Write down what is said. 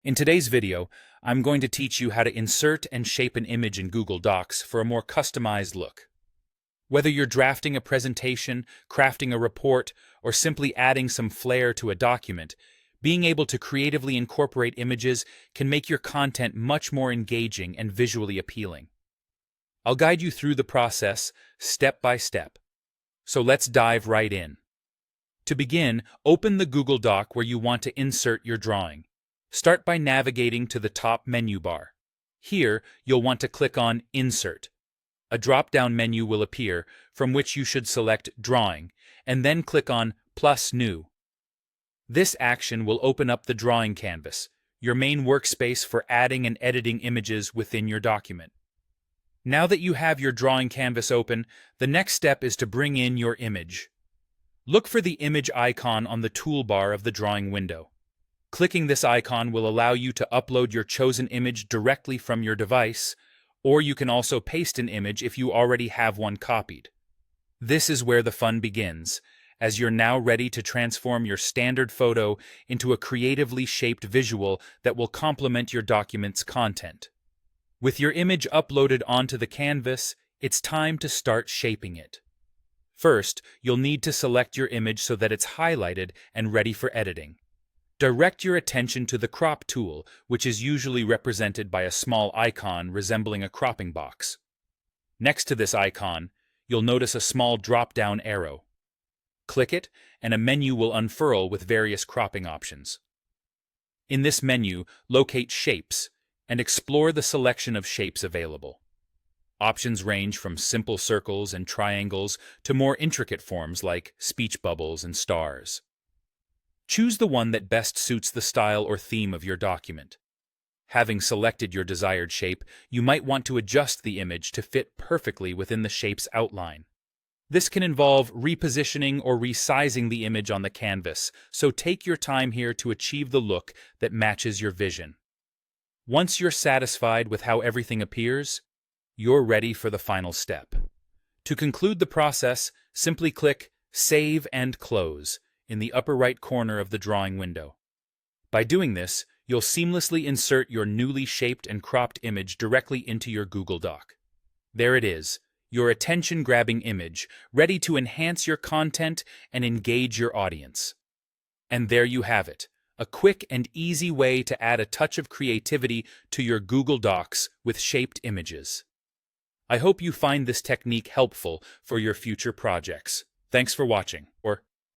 In today's video, I'm going to teach you how to insert and shape an image in Google Docs for a more customized look. Whether you're drafting a presentation, crafting a report, or simply adding some flair to a document, being able to creatively incorporate images can make your content much more engaging and visually appealing. I'll guide you through the process, step by step. So let's dive right in. To begin, open the Google Doc where you want to insert your drawing. Start by navigating to the top menu bar. Here, you'll want to click on Insert. A drop-down menu will appear, from which you should select Drawing, and then click on Plus New. This action will open up the drawing canvas, your main workspace for adding and editing images within your document. Now that you have your drawing canvas open, the next step is to bring in your image. Look for the image icon on the toolbar of the drawing window. Clicking this icon will allow you to upload your chosen image directly from your device, or you can also paste an image if you already have one copied. This is where the fun begins, as you're now ready to transform your standard photo into a creatively shaped visual that will complement your document's content. With your image uploaded onto the canvas, it's time to start shaping it. First, you'll need to select your image so that it's highlighted and ready for editing. Direct your attention to the crop tool, which is usually represented by a small icon resembling a cropping box. Next to this icon, you'll notice a small drop-down arrow. Click it, and a menu will unfurl with various cropping options. In this menu, locate Shapes, and explore the selection of shapes available. Options range from simple circles and triangles to more intricate forms like speech bubbles and stars. Choose the one that best suits the style or theme of your document. Having selected your desired shape, you might want to adjust the image to fit perfectly within the shape's outline. This can involve repositioning or resizing the image on the canvas, so take your time here to achieve the look that matches your vision. Once you're satisfied with how everything appears, you're ready for the final step. To conclude the process, simply click Save and Close in the upper right corner of the drawing window. By doing this, you'll seamlessly insert your newly shaped and cropped image directly into your Google Doc. There it is, your attention-grabbing image, ready to enhance your content and engage your audience. And there you have it, a quick and easy way to add a touch of creativity to your Google Docs with shaped images. I hope you find this technique helpful for your future projects. Thanks for watching, or